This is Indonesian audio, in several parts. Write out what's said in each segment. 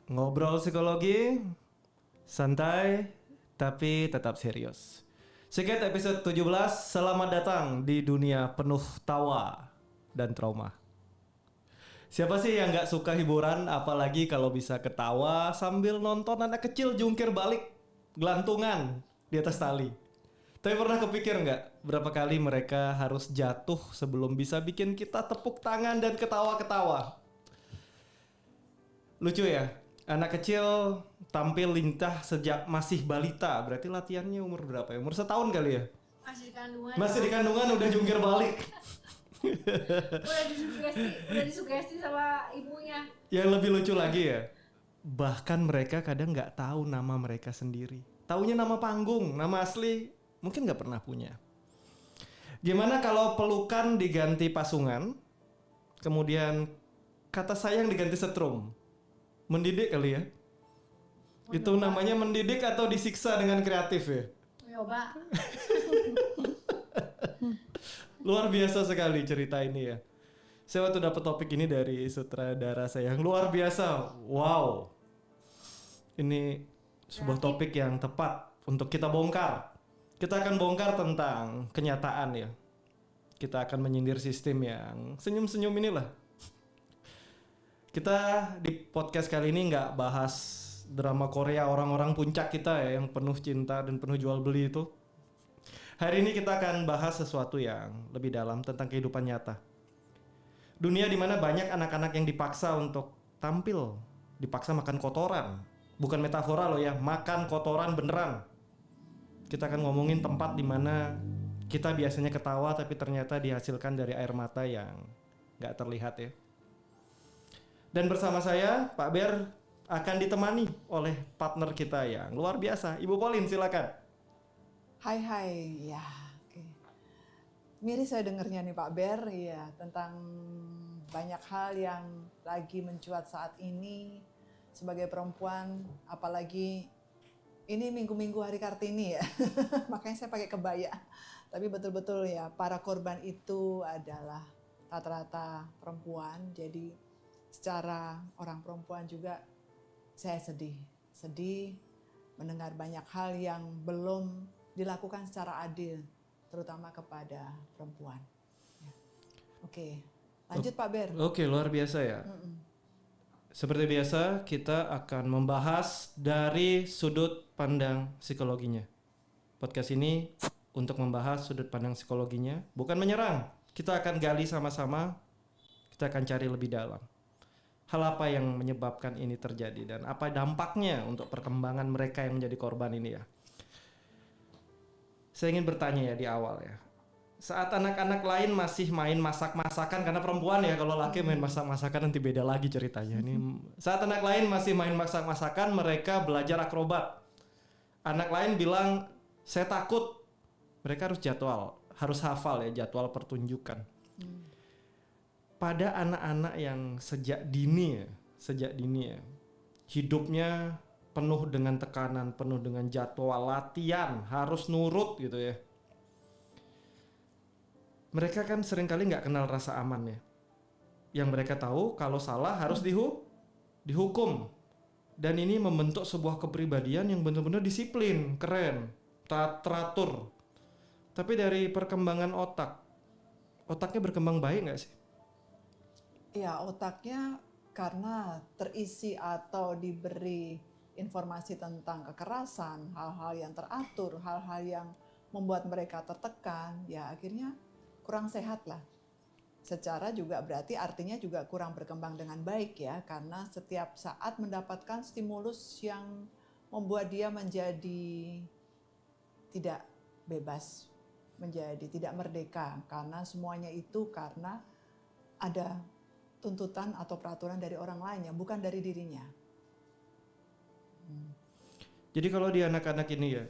Ngobrol psikologi, santai tapi tetap serius. Siket episode 17, selamat datang di dunia penuh tawa dan trauma. Siapa sih yang gak suka hiburan, apalagi kalau bisa ketawa sambil nonton anak kecil jungkir balik, gelantungan di atas tali. Tapi pernah kepikir nggak berapa kali mereka harus jatuh sebelum bisa bikin kita tepuk tangan dan ketawa-ketawa? Lucu ya, anak kecil tampil lincah sejak masih balita. Berarti latihannya umur berapa ya? Umur setahun kali ya? Masih di kandungan. Masih di kandungan udah jungkir balik. udah disugesti sama ibunya. Yang lebih lucu lagi ya, bahkan mereka kadang nggak tahu nama mereka sendiri. Taunya nama panggung, nama asli mungkin nggak pernah punya. Gimana kalau pelukan diganti pasungan, kemudian kata sayang diganti setrum? Mendidik kali ya? Itu namanya mendidik atau disiksa dengan kreatif ya? Coba. Luar biasa sekali cerita ini ya. Saya waktu dapat topik ini dari sutradara saya yang luar biasa. Wow. Ini sebuah topik yang tepat untuk kita bongkar. Kita akan bongkar tentang kenyataan ya. Kita akan menyindir sistem yang senyum-senyum inilah. Kita di podcast kali ini nggak bahas drama Korea orang-orang puncak kita ya yang penuh cinta dan penuh jual beli itu. Hari ini kita akan bahas sesuatu yang lebih dalam tentang kehidupan nyata. Dunia di mana banyak anak-anak yang dipaksa untuk tampil, dipaksa makan kotoran. Bukan metafora loh ya, makan kotoran beneran. Kita akan ngomongin tempat di mana kita biasanya ketawa tapi ternyata dihasilkan dari air mata yang nggak terlihat ya. Dan bersama saya, Pak Ber akan ditemani oleh partner kita yang luar biasa. Ibu Pauline, silakan. Hai, ya, oke. Miris saya dengarnya nih Pak Ber, ya tentang banyak hal yang lagi mencuat saat ini sebagai perempuan, apalagi ini minggu-minggu hari Kartini ya, makanya saya pakai kebaya. Tapi betul-betul ya, para korban itu adalah rata-rata perempuan, jadi secara orang perempuan juga saya sedih mendengar banyak hal yang belum dilakukan secara adil, terutama kepada perempuan. Ya. Oke, lanjut Pak Ber. Oke, luar biasa ya. Seperti biasa, kita akan membahas dari sudut pandang psikologinya. Podcast ini untuk membahas sudut pandang psikologinya, bukan menyerang. Kita akan gali sama-sama, kita akan cari lebih dalam. Hal apa yang menyebabkan ini terjadi dan apa dampaknya untuk perkembangan mereka yang menjadi korban ini ya. Saya ingin bertanya ya di awal ya. Saat anak-anak lain masih main masak-masakan, karena perempuan ya, kalau laki main masak-masakan nanti beda lagi ceritanya. Ini saat anak lain masih main masak-masakan, mereka belajar akrobat. Anak lain bilang, saya takut. Mereka harus harus hafal ya jadwal pertunjukan. Pada anak-anak yang sejak dini ya, hidupnya penuh dengan tekanan, penuh dengan jadwal latihan, harus nurut gitu ya. Mereka kan seringkali nggak kenal rasa aman ya. Yang mereka tahu kalau salah harus dihukum. Dan ini membentuk sebuah kepribadian yang benar-benar disiplin, keren, teratur. Tapi dari perkembangan otaknya berkembang baik nggak sih? Ya, otaknya karena terisi atau diberi informasi tentang kekerasan, hal-hal yang teratur, hal-hal yang membuat mereka tertekan, ya akhirnya kurang sehat lah. Secara juga berarti artinya juga kurang berkembang dengan baik ya, karena setiap saat mendapatkan stimulus yang membuat dia menjadi tidak bebas, menjadi tidak merdeka, karena semuanya itu karena ada tuntutan atau peraturan dari orang lain yang bukan dari dirinya. Jadi kalau di anak-anak ini ya,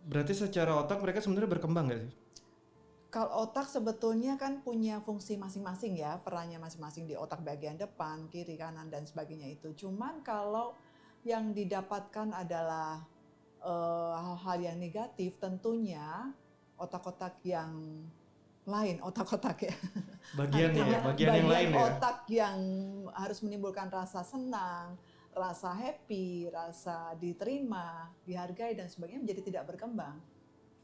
berarti secara otak mereka sebenarnya berkembang nggak sih? Kalau otak sebetulnya kan punya fungsi masing-masing ya, perannya masing-masing di otak bagian depan, kiri, kanan, dan sebagainya itu. Cuman kalau yang didapatkan adalah hal-hal yang negatif, tentunya otak-otak yang lain, otak-otak ya. Bagian yang lain ya. Otak yang harus menimbulkan rasa senang, rasa happy, rasa diterima, dihargai dan sebagainya menjadi tidak berkembang.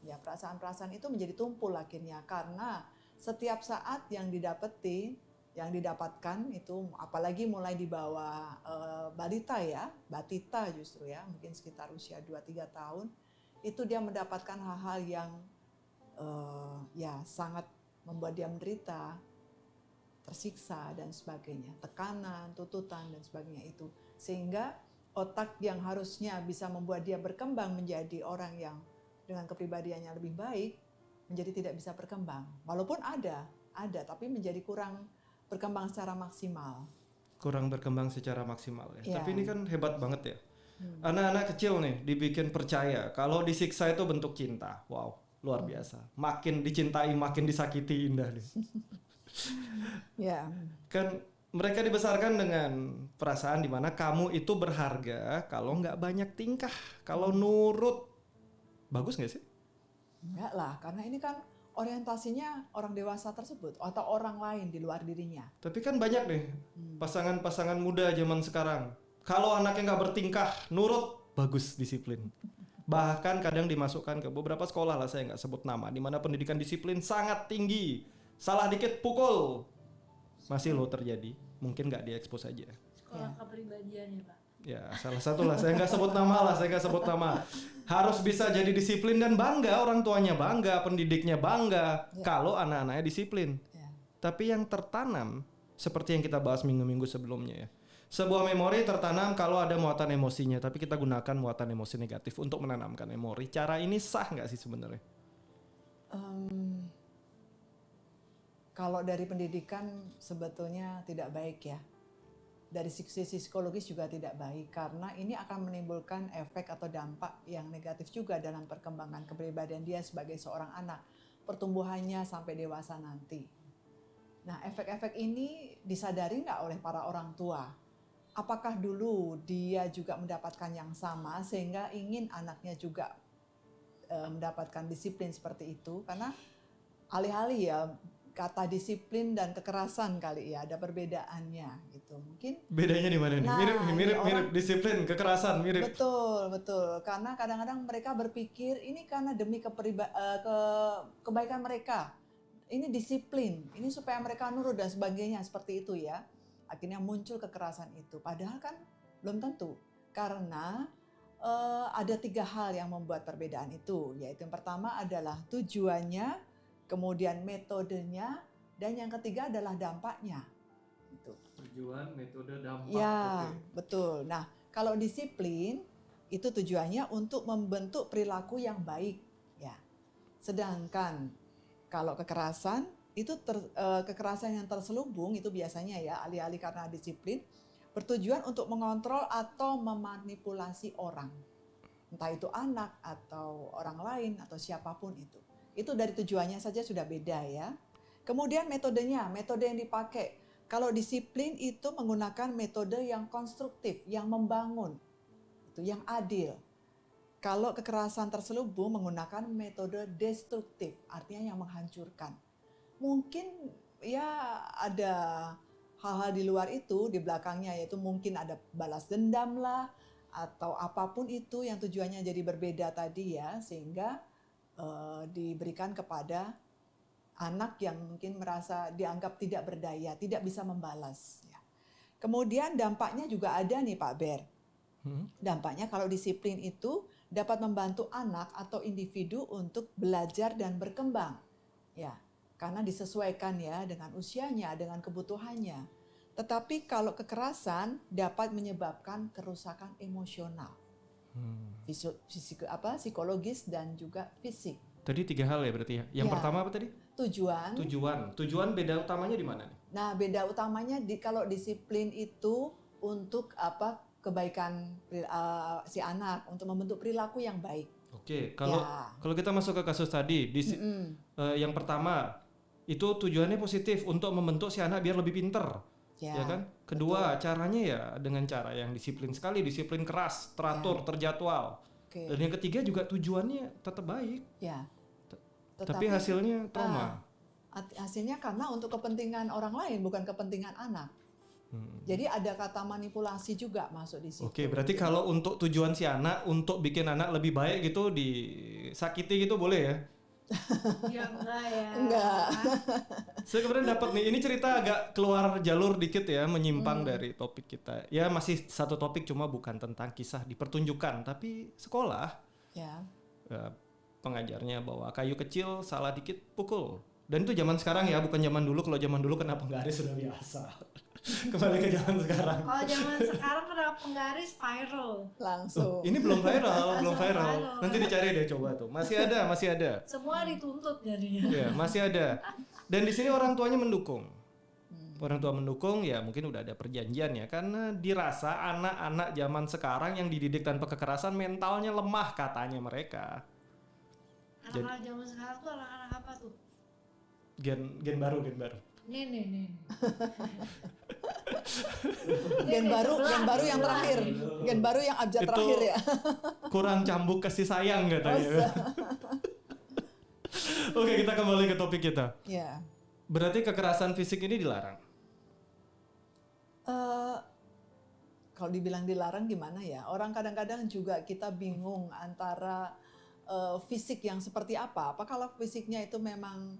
Ya, perasaan-perasaan itu menjadi tumpul akhirnya karena setiap saat yang didapatkan itu apalagi mulai di bawah balita ya, batita justru ya, mungkin sekitar usia 2-3 tahun, itu dia mendapatkan hal-hal yang ya sangat membuat dia menderita, tersiksa dan sebagainya, tekanan, tuntutan dan sebagainya itu. Sehingga otak yang harusnya bisa membuat dia berkembang menjadi orang yang dengan kepribadiannya lebih baik, menjadi tidak bisa berkembang. Walaupun ada, tapi menjadi kurang berkembang secara maksimal. Kurang berkembang secara maksimal ya. Ya. Tapi ini kan hebat banget ya. Anak-anak kecil nih dibikin percaya kalau disiksa itu bentuk cinta. Wow, luar biasa. Makin dicintai, makin disakiti, indah deh. Ya. Kan mereka dibesarkan dengan perasaan di mana kamu itu berharga kalau nggak banyak tingkah, kalau nurut. Bagus nggak sih? Enggak lah, karena ini kan orientasinya orang dewasa tersebut atau orang lain di luar dirinya. Tapi kan banyak nih pasangan-pasangan muda zaman sekarang. Kalau anaknya nggak bertingkah, nurut, bagus, disiplin. Bahkan kadang dimasukkan ke beberapa sekolah lah, saya nggak sebut nama, di mana pendidikan disiplin sangat tinggi. Salah dikit pukul. Masih loh terjadi. Mungkin nggak diekspos aja. Sekolah kepribadian ya Pak. Ya, salah satu lah. Saya nggak sebut nama. Harus bisa jadi disiplin dan bangga, orang tuanya bangga, pendidiknya bangga kalau anak-anaknya disiplin. Ya. Tapi yang tertanam, seperti yang kita bahas minggu-minggu sebelumnya ya. Sebuah memori tertanam kalau ada muatan emosinya, tapi kita gunakan muatan emosi negatif untuk menanamkan memori. Cara ini sah nggak sih sebenarnya? Kalau dari pendidikan sebetulnya tidak baik ya. Dari sisi psikologis juga tidak baik karena ini akan menimbulkan efek atau dampak yang negatif juga dalam perkembangan kepribadian dia sebagai seorang anak, pertumbuhannya sampai dewasa nanti. Nah, efek-efek ini disadari nggak oleh para orang tua? Apakah dulu dia juga mendapatkan yang sama sehingga ingin anaknya juga mendapatkan disiplin seperti itu? Karena alih-alih ya kata disiplin dan kekerasan kali ya ada perbedaannya gitu. Mungkin bedanya di mana nih? Nah, Mirip disiplin, kekerasan mirip. Betul. Karena kadang-kadang mereka berpikir ini karena demi kebaikan mereka. Ini disiplin, ini supaya mereka nurut dan sebagainya seperti itu ya. Akhirnya muncul kekerasan itu. Padahal kan belum tentu. Karena ada 3 hal yang membuat perbedaan itu. Yaitu yang pertama adalah tujuannya, kemudian metodenya, dan yang ketiga adalah dampaknya. Itu. Tujuan, metode, dampak. Ya, betul. Nah, kalau disiplin itu tujuannya untuk membentuk perilaku yang baik, ya. Sedangkan kalau kekerasan itu kekerasan yang terselubung itu biasanya ya alih-alih karena disiplin bertujuan untuk mengontrol atau memanipulasi orang. Entah itu anak atau orang lain atau siapapun itu. Itu dari tujuannya saja sudah beda ya. Kemudian metode yang dipakai. Kalau disiplin itu menggunakan metode yang konstruktif, yang membangun, itu yang adil. Kalau kekerasan terselubung menggunakan metode destruktif, artinya yang menghancurkan. Mungkin ya ada hal-hal di luar itu, di belakangnya yaitu mungkin ada balas dendam lah, atau apapun itu yang tujuannya jadi berbeda tadi ya, sehingga diberikan kepada anak yang mungkin merasa dianggap tidak berdaya, tidak bisa membalas. Ya. Kemudian dampaknya juga ada nih Pak Ber. Dampaknya kalau disiplin itu dapat membantu anak atau individu untuk belajar dan berkembang. Ya, karena disesuaikan ya dengan usianya, dengan kebutuhannya. Tetapi kalau kekerasan dapat menyebabkan kerusakan emosional. Psikologis dan juga fisik. Tadi 3 hal ya berarti ya. Yang pertama apa tadi? Tujuan beda utamanya di mana nih? Nah, beda utamanya kalau disiplin itu untuk kebaikan si anak, untuk membentuk perilaku yang baik. Oke, kalau kita masuk ke kasus tadi, yang pertama itu tujuannya positif untuk membentuk si anak biar lebih pinter, ya kan? Kedua, caranya ya dengan cara yang disiplin sekali, disiplin keras, teratur, terjadwal. Dan yang ketiga juga tujuannya tetap baik. Ya. Tapi hasilnya trauma. Hasilnya karena untuk kepentingan orang lain, bukan kepentingan anak. Jadi ada kata manipulasi juga masuk di situ. Oke, berarti kalau untuk tujuan si anak untuk bikin anak lebih baik gitu disakiti gitu boleh ya? Ya enggak ya. Enggak. Saya kemudian dapat nih, ini cerita agak keluar jalur dikit ya, menyimpang dari topik kita. Ya masih satu topik cuma bukan tentang kisah di pertunjukan, tapi sekolah. Ya. Pengajarnya bawa kayu kecil, salah dikit pukul. Dan itu zaman sekarang ya, bukan zaman dulu. Kalau zaman dulu kena penggaris sudah biasa. Kembali ke zaman sekarang. Kalau zaman sekarang kena penggaris viral. Langsung. Ini belum viral, belum Langsung viral. viral. Nanti dicari deh coba tuh. Masih ada. Semua dituntut jadinya. Ya, masih ada. Dan di sini orang tuanya mendukung. Orang tua mendukung ya mungkin udah ada perjanjian ya, karena dirasa anak-anak zaman sekarang yang dididik tanpa kekerasan mentalnya lemah katanya mereka. Anak-anak zaman sekarang tuh anak-anak apa tuh? Gen baru. Nih. Gen baru yang terakhir. Gen baru yang abjad Itu terakhir ya. kurang cambuk kasih sayang katanya. Oke, kita kembali ke topik kita. Ya. Berarti kekerasan fisik ini dilarang. Kalau dibilang dilarang gimana ya? Orang kadang-kadang juga kita bingung antara fisik yang seperti apa. Apa kalau fisiknya itu memang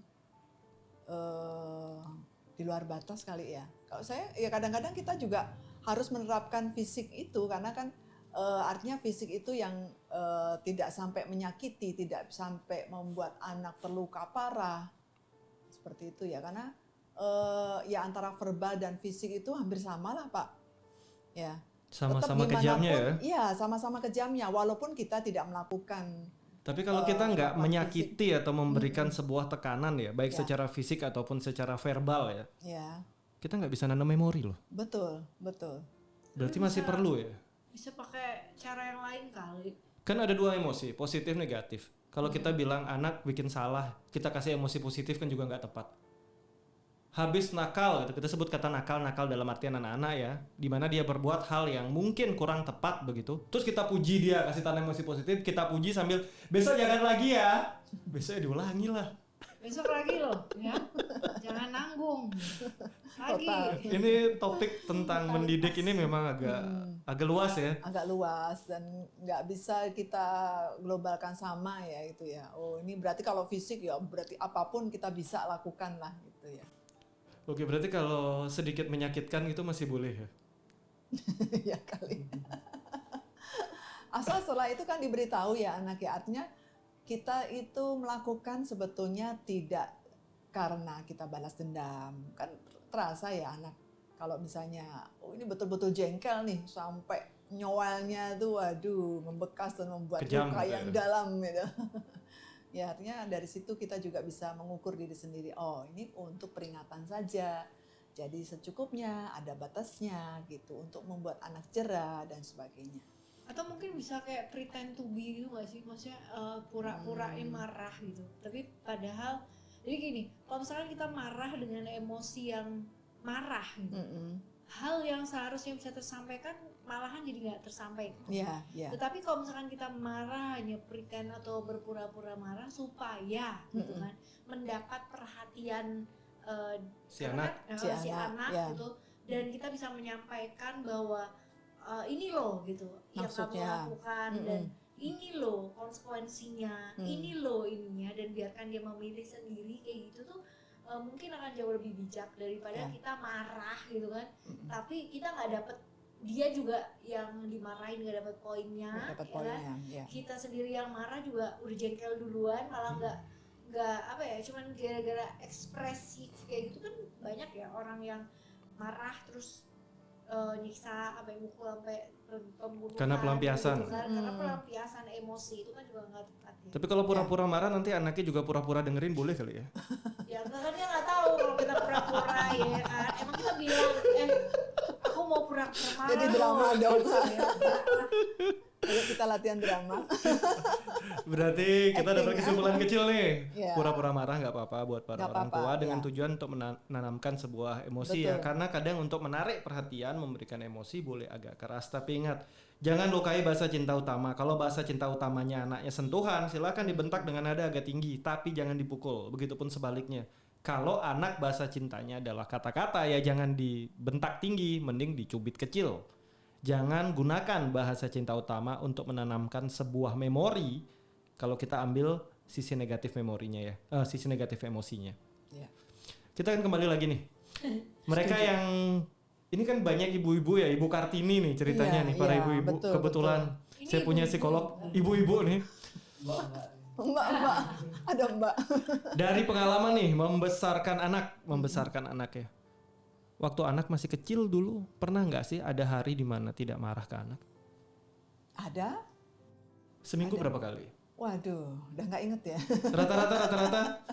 di luar batas kali ya? Kalau saya ya kadang-kadang kita juga harus menerapkan fisik itu karena kan artinya fisik itu yang tidak sampai menyakiti, tidak sampai membuat anak terluka parah. Seperti itu ya, karena ya antara verbal dan fisik itu hampir sama lah Pak. Ya. Sama-sama kejamnya ya. Iya, sama-sama kejamnya walaupun kita tidak melakukan. Tapi kalau kita nggak fisik. menyakiti atau memberikan sebuah tekanan ya, baik Ya. secara fisik ataupun secara verbal ya, Ya, kita nggak bisa nanam memori loh. betul. Berarti Tapi masih bisa- perlu ya. Bisa pakai cara yang lain kali. Kan ada dua emosi, positif negatif. Kalau kita bilang anak bikin salah, kita kasih emosi positif kan juga nggak tepat. Habis nakal, gitu. Kita sebut kata nakal dalam artian anak-anak ya, di mana dia berbuat hal yang mungkin kurang tepat begitu. Terus kita puji dia, kasih tanda emosi positif, kita puji sambil besok jangan lagi ya. Besok diulangi lah. Besok lagi loh, ya. Jangan nanggung. Lagi. Total. Ini topik tentang mendidik ini memang agak luas ya. Agak luas dan nggak bisa kita globalkan sama ya itu ya. Oh ini berarti kalau fisik ya berarti apapun kita bisa lakukan lah gitu ya. Oke, berarti kalau sedikit menyakitkan itu masih boleh ya? Ya kali. Asal setelah itu kan diberitahu ya anak ya, artinya kita itu melakukan sebetulnya tidak karena kita balas dendam. Kan terasa ya anak kalau misalnya oh ini betul-betul jengkel nih sampai nyowelnya tuh waduh membekas dan membuat Kejam luka gitu yang ya. dalam gitu. Ya artinya dari situ kita juga bisa mengukur diri sendiri. Oh ini untuk peringatan saja. Jadi secukupnya, ada batasnya gitu untuk membuat anak jera dan sebagainya. Atau mungkin bisa kayak pretend to be gitu gak sih? Maksudnya pura-purain marah gitu. Tapi padahal, jadi gini, kalau misalkan kita marah dengan emosi yang marah gitu, hal yang seharusnya bisa tersampaikan malahan jadi nggak tersampaikan. Iya, iya. Tetapi kalau misalkan kita marah hanya pretend atau berpura-pura marah supaya gitu kan mendapat perhatian Si anak. Si anak, ya. gitu, dan kita bisa menyampaikan bahwa ini loh gitu yang kamu Maksudnya. lakukan dan ini loh konsekuensinya, ini loh ininya, dan biarkan dia memilih sendiri kayak gitu tuh mungkin akan jauh lebih bijak daripada Ya. kita marah gitu kan, tapi kita nggak dapet, dia juga yang dimarahin nggak dapet poinnya, Dapat ya kan? poinnya, ya. Kita sendiri yang marah juga udah jengkel duluan, malah nggak apa ya, cuman gara-gara ekspresif kayak gitu kan banyak ya orang yang marah terus nyiksa sampai mukul sampai pembunuhan Karena pelampiasan. gitu kan. Karena pelampiasan emosi itu kan juga nggak tepat ya. Tapi kalau pura-pura marah nanti anaknya juga pura-pura dengerin boleh kali ya? Ya kan dia nggak tahu kalau kita pura-pura ya kan. Emang kita bilang aku mau pura-pura marah. Jadi drama loh. dong. Ya, Ayo kita latihan drama. Berarti kita dapat Acting, kesimpulan kecil nih. Iya. Pura-pura marah nggak apa-apa buat para Nggak orang apa-apa, tua dengan ya. tujuan untuk menanamkan sebuah emosi ya. Betul. Karena kadang untuk menarik perhatian, memberikan emosi boleh agak keras. Tapi ingat, jangan lukai bahasa cinta utama. Kalau bahasa cinta utamanya anaknya sentuhan, silakan dibentak dengan nada agak tinggi, tapi jangan dipukul. Begitupun sebaliknya. Kalau anak bahasa cintanya adalah kata-kata, ya jangan dibentak tinggi, mending dicubit kecil. Jangan gunakan bahasa cinta utama untuk menanamkan sebuah memori kalau kita ambil sisi negatif memorinya ya, sisi negatif emosinya. Ya. Kita akan kembali lagi nih. Mereka yang ini kan banyak ibu-ibu ya, Ibu Kartini nih ceritanya Iya, nih, para iya, ibu-ibu. betul, Kebetulan betul. saya Ini punya ibu-ibu. psikolog ibu-ibu nih. Mbak, ada Mbak. Dari pengalaman nih membesarkan anak ya. Waktu anak masih kecil dulu, pernah nggak sih ada hari di mana tidak marah ke anak? Ada? Seminggu berapa kali? Waduh, udah nggak inget ya. Rata-rata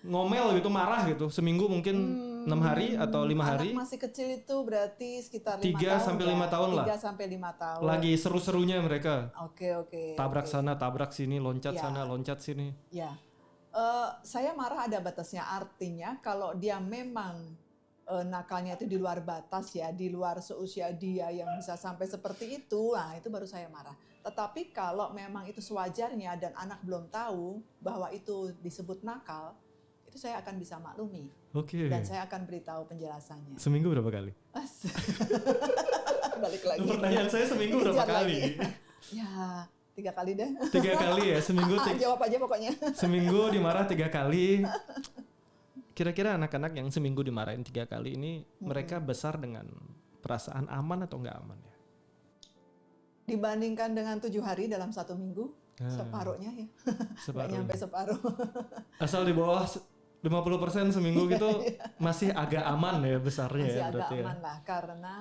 ngomel gitu, marah gitu. Seminggu mungkin 6 hari atau 5 hari. Anak masih kecil itu berarti sekitar 3 5 tahun sampai ya. 5 tahun lah. 3 sampai 5 tahun. Lagi seru-serunya mereka. Oke. Tabrak oke. sana, tabrak sini, loncat Ya. sana, loncat sini. Ya. Saya marah ada batasnya. Artinya kalau dia memang nakalnya itu di luar batas ya, di luar seusia dia yang bisa sampai seperti itu, nah itu baru saya marah. Tetapi kalau memang itu sewajarnya dan anak belum tahu bahwa itu disebut nakal, itu saya akan bisa maklumi Oke. dan saya akan beritahu penjelasannya. Seminggu berapa kali? Balik lagi. Pertanyaan saya seminggu berapa Dikejar kali? lagi. Ya, 3 kali deh. 3 kali ya, seminggu Jawab aja pokoknya. seminggu dimarah 3 kali. Kira-kira anak-anak yang seminggu dimarahin 3 kali ini mereka besar dengan perasaan aman atau nggak aman ya? Dibandingkan dengan 7 hari dalam 1 minggu, separuhnya ya. Nggak Separuh. nyampe separuh. Asal di bawah 50% seminggu gitu masih agak aman ya besarnya Masih ya agak berarti ya. aman lah karena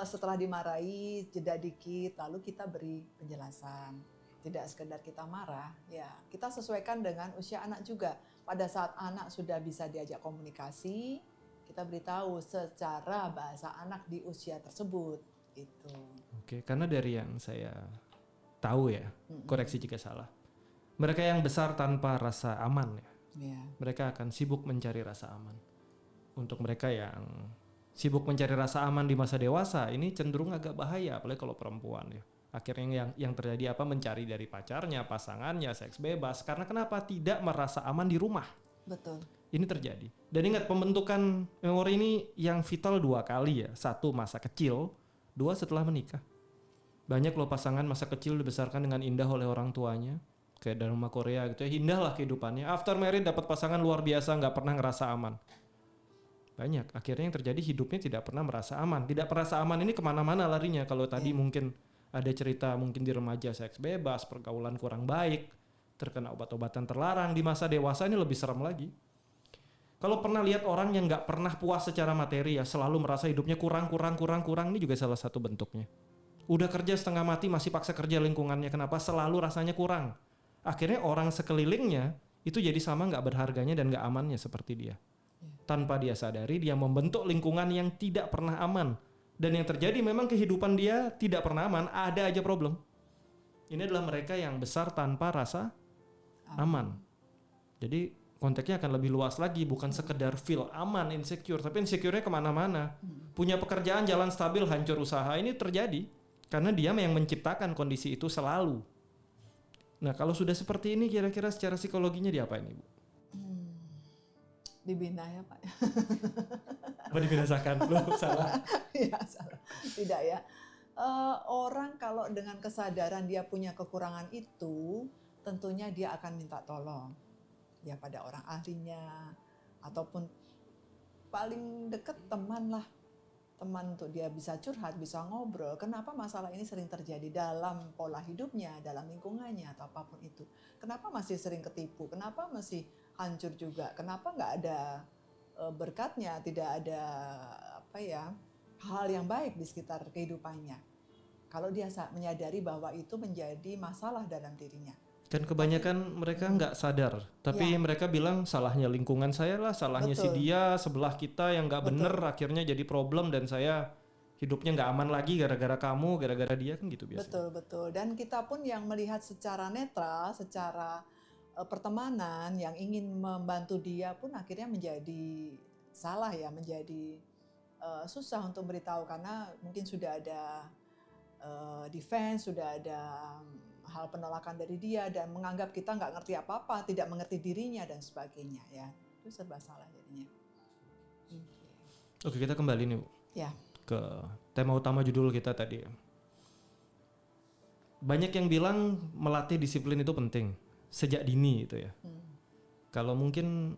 setelah dimarahi jeda dikit lalu kita beri penjelasan, tidak sekedar kita marah ya, kita sesuaikan dengan usia anak juga. Pada saat anak sudah bisa diajak komunikasi, kita beritahu secara bahasa anak di usia tersebut gitu. Oke, karena dari yang saya tahu ya, koreksi jika salah, mereka yang besar tanpa rasa aman ya, Ya. mereka akan sibuk mencari rasa aman. Untuk mereka yang sibuk mencari rasa aman di masa dewasa, ini cenderung agak bahaya, apalagi kalau perempuan ya. Akhirnya yang terjadi apa? Mencari dari pacarnya, pasangannya, seks bebas. Karena kenapa? Tidak merasa aman di rumah. Betul. Ini terjadi. Dan ingat, pembentukan memori ini yang vital 2 kali ya. 1 masa kecil, 2 setelah menikah. Banyak loh pasangan masa kecil dibesarkan dengan indah oleh orang tuanya. Kayak drama Korea gitu ya, indah lah kehidupannya. After married dapat pasangan luar biasa, nggak pernah ngerasa aman. Banyak, akhirnya yang terjadi hidupnya tidak pernah merasa aman. Tidak merasa aman ini kemana-mana larinya. Kalau tadi mungkin ada cerita mungkin di remaja seks bebas, pergaulan kurang baik, terkena obat-obatan terlarang. Di masa dewasa ini lebih serem lagi. Kalau pernah lihat orang yang nggak pernah puas secara materi ya, selalu merasa hidupnya kurang, ini juga salah satu bentuknya. Udah kerja setengah mati masih paksa kerja lingkungannya, kenapa? Selalu rasanya kurang. Akhirnya orang sekelilingnya itu jadi sama nggak berharganya dan nggak amannya seperti dia. Tanpa dia sadari, dia membentuk lingkungan yang tidak pernah aman. Dan yang terjadi memang kehidupan dia tidak pernah aman, ada aja problem. Ini adalah mereka yang besar tanpa rasa aman. Jadi konteksnya akan lebih luas lagi, bukan sekedar feel aman, insecure, tapi insecure-nya kemana-mana. Punya pekerjaan jalan stabil, hancur usaha, ini terjadi karena dia yang menciptakan kondisi itu selalu. Nah kalau sudah seperti ini, kira-kira secara psikologinya diapain Ibu? Dibina ya Pak. Apa dibinasakan? Loh, salah. Ya salah. Tidak ya. Orang kalau dengan kesadaran dia punya kekurangan itu, tentunya dia akan minta tolong. Ya pada orang ahlinya, ataupun paling dekat teman lah. Teman untuk dia bisa curhat, bisa ngobrol. Kenapa masalah ini sering terjadi dalam pola hidupnya, dalam lingkungannya, atau apapun itu. Kenapa masih sering ketipu? Kenapa masih hancur juga? Kenapa nggak ada berkatnya, tidak ada hal yang baik di sekitar kehidupannya? Kalau dia menyadari bahwa itu menjadi masalah dalam dirinya. Kan kebanyakan mereka nggak sadar, tapi mereka bilang salahnya lingkungan saya lah, salahnya si dia, sebelah kita yang nggak bener, akhirnya jadi problem dan saya hidupnya nggak aman lagi gara-gara kamu, gara-gara dia, kan gitu biasanya. Betul. Dan kita pun yang melihat secara netral, secara pertemanan, yang ingin membantu dia pun akhirnya menjadi salah ya, menjadi susah untuk beritahu karena mungkin sudah ada defense, sudah ada hal penolakan dari dia dan menganggap kita nggak ngerti apa-apa, tidak mengerti dirinya dan sebagainya ya. itu serba salah jadinya. Oke, kita kembali nih Bu, Ya. ke tema utama judul kita tadi. Banyak yang bilang melatih disiplin itu penting sejak dini itu ya. Kalau mungkin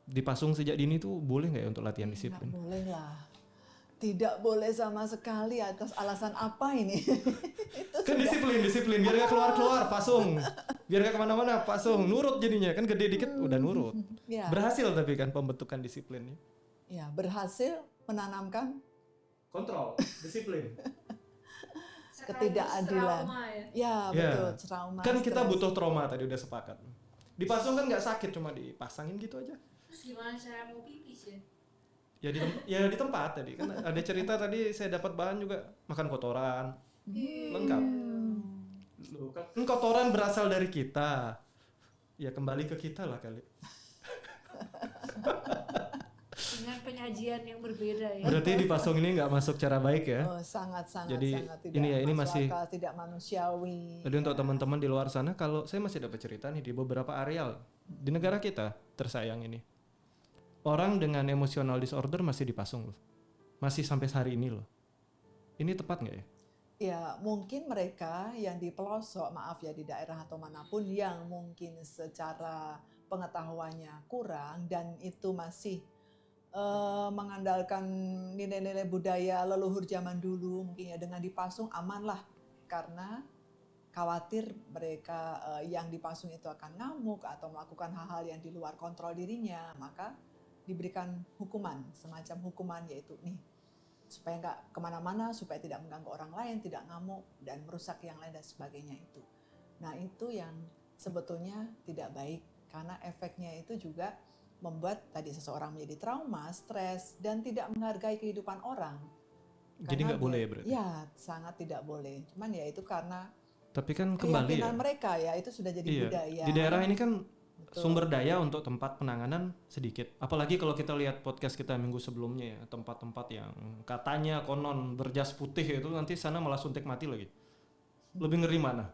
dipasung sejak dini itu boleh nggak ya untuk latihan disiplin? Nggak boleh lah. Tidak boleh sama sekali, atas alasan apa ini? Itu Kan disiplin biar nggak keluar pasung, biar nggak kemana-mana pasung, nurut jadinya kan gede dikit udah nurut. ya, Berhasil tapi kan pembentukan disiplinnya. ya berhasil menanamkan Kontrol, disiplin. ketidakadilan. Trauma ya. Ya, Ya. betul, trauma. Kan kita stres. butuh trauma tadi udah sepakat. Dipasung kan nggak sakit, cuma dipasangin gitu aja. Terus gimana cara mau pipis ya? Ya di tempat tadi kan ada cerita tadi saya dapat bahan juga makan kotoran lengkap. Loh, kan kotoran berasal dari kita. Ya kembali ke kita lah kali. Dengan penyajian yang berbeda ya. Berarti dipasung ini nggak masuk cara baik ya. Oh, sangat-sangat Jadi, sangat tidak ini ya, ini masuk masih- akal, tidak manusiawi. Jadi untuk teman-teman di luar sana, kalau saya masih dapat cerita nih di beberapa areal di negara kita tersayang ini, orang dengan emotional disorder masih dipasung loh, masih sampai hari ini loh. Ini tepat nggak ya? Ya, mungkin mereka yang di pelosok, maaf ya, di daerah atau manapun yang mungkin secara pengetahuannya kurang dan itu masih mengandalkan nilai-nilai budaya leluhur zaman dulu, mungkin ya dengan dipasung aman lah, karena khawatir mereka yang dipasung itu akan ngamuk atau melakukan hal-hal yang di luar kontrol dirinya, maka diberikan hukuman, semacam hukuman yaitu nih, supaya nggak kemana-mana, supaya tidak mengganggu orang lain, tidak ngamuk dan merusak yang lain dan sebagainya itu. Nah itu yang sebetulnya tidak baik, karena efeknya itu juga membuat tadi seseorang menjadi trauma, stres, dan tidak menghargai kehidupan orang. Jadi Karena nggak boleh ya berarti? Ya, sangat tidak boleh. Cuman ya itu karena Tapi kan kembali ya. keyakinan mereka ya, itu sudah jadi Iya. budaya. Di daerah ini kan Betul. sumber daya untuk tempat penanganan sedikit. Apalagi kalau kita lihat podcast kita minggu sebelumnya ya, tempat-tempat yang katanya konon berjas putih itu nanti sana malah suntik mati lagi. Lebih ngeri mana?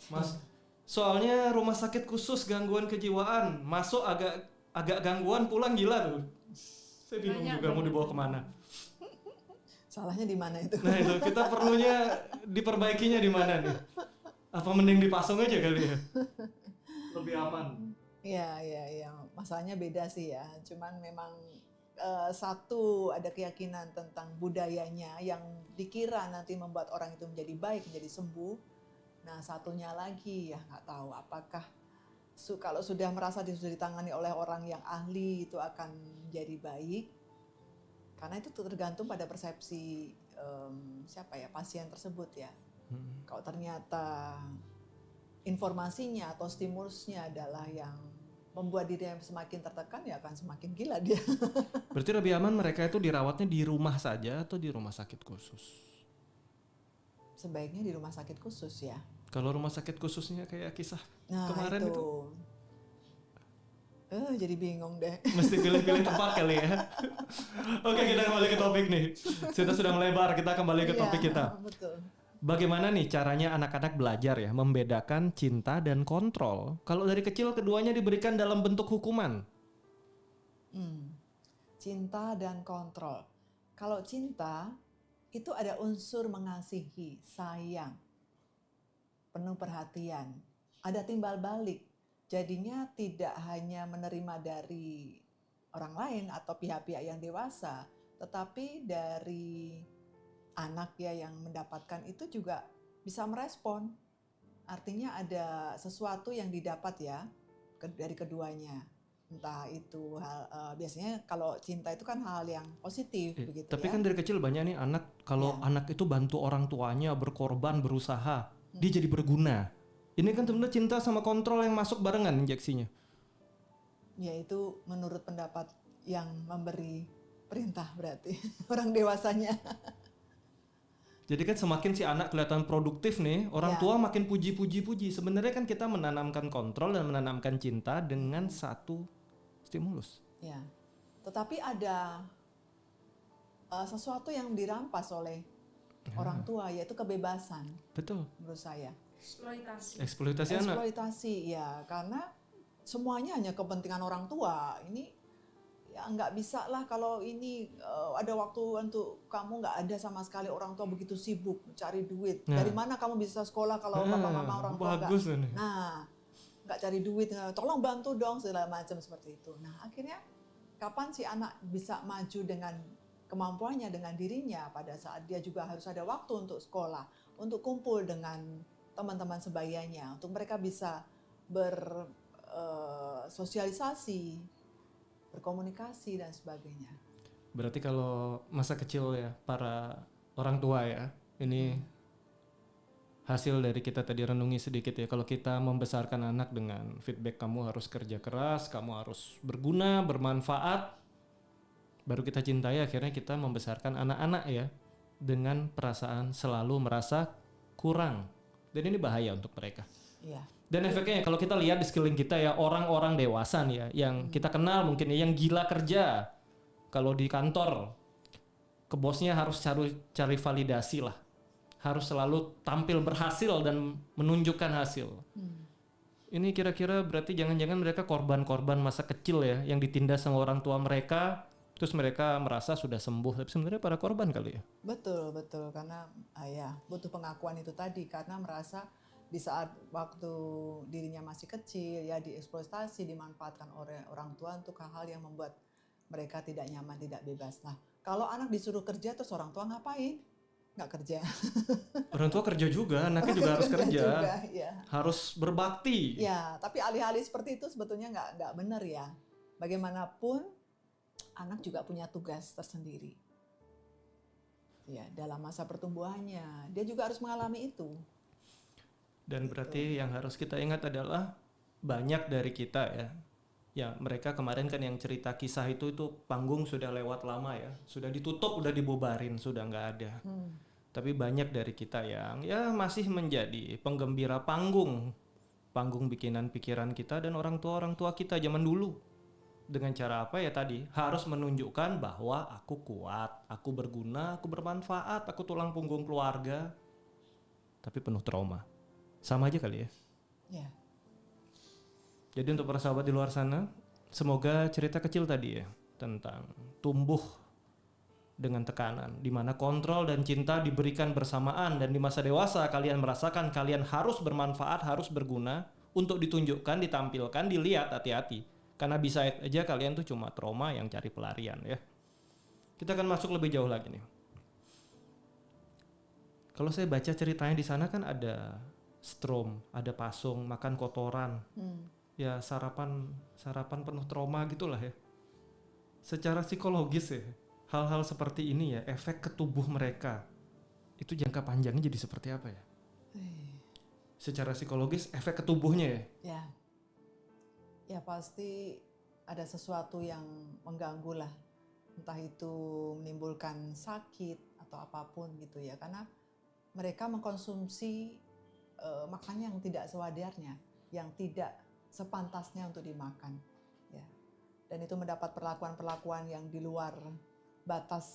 Mas, soalnya rumah sakit khusus gangguan kejiwaan, masuk agak gangguan pulang gila tuh. Saya bingung Banyak, juga mau banyak. dibawa kemana. Salahnya di mana itu? Nah itu kita perlunya diperbaikinya di mana nih? Apa mending dipasung aja kali ya? Lebih aman. Ya, masalahnya beda sih ya. Cuman memang satu ada keyakinan tentang budayanya yang dikira nanti membuat orang itu menjadi baik, menjadi sembuh. Nah satunya lagi ya nggak tahu apakah kalau sudah merasa sudah ditangani oleh orang yang ahli itu akan menjadi baik. Karena itu tergantung pada persepsi siapa ya, pasien tersebut ya. Kalau ternyata informasinya atau stimulusnya adalah yang membuat dirinya semakin tertekan, ya akan semakin gila dia. Berarti lebih aman mereka itu dirawatnya di rumah saja atau di rumah sakit khusus? Sebaiknya di rumah sakit khusus ya. Kalau rumah sakit khususnya kayak kisah Nah kemarin itu jadi bingung deh. mesti pilih-pilih tempat kali ya. Oke, kita kembali ke topik nih. Kita sudah melebar, kita kembali ke topik Iya, kita. betul. Bagaimana nih caranya anak-anak belajar ya membedakan cinta dan kontrol kalau dari kecil keduanya diberikan dalam bentuk hukuman? Cinta dan kontrol. Kalau cinta itu ada unsur mengasihi, sayang, penuh perhatian, ada timbal balik. Jadinya tidak hanya menerima dari orang lain atau pihak-pihak yang dewasa, tetapi dari anak ya yang mendapatkan itu juga bisa merespon. Artinya ada sesuatu yang didapat ya dari keduanya. Entah itu hal, biasanya kalau cinta itu kan hal yang positif begitu Tapi ya. kan dari kecil banyak nih anak, kalau Ya. anak itu bantu orang tuanya, berkorban, berusaha, dia jadi berguna. Ini kan sebenarnya cinta sama kontrol yang masuk barengan injeksinya. Yaitu menurut pendapat yang memberi perintah berarti orang dewasanya. Jadi kan semakin si anak kelihatan produktif nih, orang Ya. tua makin puji-puji. Sebenarnya kan kita menanamkan kontrol dan menanamkan cinta dengan satu stimulus. Ya. Tetapi ada sesuatu yang dirampas oleh orang tua, yaitu kebebasan Betul. menurut saya. Eksploitasi. Eksploitasi anak. Eksploitasi ya, karena semuanya hanya kepentingan orang tua. Ini ya nggak bisa lah kalau ini ada waktu untuk kamu, nggak ada sama sekali, orang tua begitu sibuk cari duit. Nah. Dari mana kamu bisa sekolah kalau papa mama orang tua nggak? Bagus ini. Nah, nggak cari duit, tolong bantu dong segala macam seperti itu. Nah, akhirnya kapan si anak bisa maju dengan kemampuannya, dengan dirinya, pada saat dia juga harus ada waktu untuk sekolah, untuk kumpul dengan teman-teman sebayanya, untuk mereka bisa bersosialisasi, berkomunikasi dan sebagainya. Berarti kalau masa kecil ya para orang tua ya, ini hasil dari kita tadi renungi sedikit ya. Kalau kita membesarkan anak dengan feedback kamu harus kerja keras, kamu harus berguna, bermanfaat, baru kita cintai, akhirnya kita membesarkan anak-anak ya dengan perasaan selalu merasa kurang. Dan ini bahaya untuk mereka. Iya. Dan efeknya kalau kita lihat di sekeliling kita ya, orang-orang dewasa nih ya, yang kita kenal mungkin ya, yang gila kerja. Kalau di kantor, ke bosnya harus cari validasi lah. Harus selalu tampil berhasil dan menunjukkan hasil. Ini kira-kira berarti jangan-jangan mereka korban-korban masa kecil ya, yang ditindas sama orang tua mereka, terus mereka merasa sudah sembuh, tapi sebenarnya para korban kali ya. Betul, betul, karena ya butuh pengakuan itu tadi, karena merasa di saat waktu dirinya masih kecil ya dieksploitasi, dimanfaatkan oleh orang tua untuk hal-hal yang membuat mereka tidak nyaman, tidak bebas. Nah, kalau anak disuruh kerja terus orang tua ngapain? Nggak kerja. Orang tua kerja juga, anaknya juga harus kerja, juga, ya. harus berbakti. Ya, tapi alih-alih seperti itu sebetulnya nggak benar ya. Bagaimanapun anak juga punya tugas tersendiri. Ya, dalam masa pertumbuhannya dia juga harus mengalami itu. Dan berarti yang harus kita ingat adalah banyak dari kita ya. Ya, mereka kemarin kan yang cerita kisah itu panggung sudah lewat lama ya. Sudah ditutup, udah dibubarin, sudah nggak ada. Tapi banyak dari kita yang ya masih menjadi penggembira panggung. Panggung bikinan pikiran kita dan orang tua kita zaman dulu. Dengan cara apa ya tadi? Harus menunjukkan bahwa aku kuat, aku berguna, aku bermanfaat, aku tulang punggung keluarga. Tapi penuh trauma. Sama aja kali ya. Ya. Jadi untuk para sahabat di luar sana, semoga cerita kecil tadi ya tentang tumbuh dengan tekanan, di mana kontrol dan cinta diberikan bersamaan, dan di masa dewasa kalian merasakan kalian harus bermanfaat, harus berguna untuk ditunjukkan, ditampilkan, dilihat, hati-hati. Karena bisa aja kalian tuh cuma trauma yang cari pelarian ya. Kita akan masuk lebih jauh lagi nih. Kalau saya baca ceritanya di sana kan ada strom, ada pasung, makan kotoran. Ya sarapan penuh trauma gitulah ya. Secara psikologis ya, hal-hal seperti ini ya, efek ke tubuh mereka itu jangka panjangnya jadi seperti apa ya? Secara psikologis efek ke tubuhnya ya? Ya. Ya pasti ada sesuatu yang mengganggu lah. Entah itu menimbulkan sakit atau apapun gitu ya. Karena mereka mengkonsumsi makanan yang tidak sewajarnya, yang tidak sepantasnya untuk dimakan, ya. Dan itu mendapat perlakuan-perlakuan yang di luar batas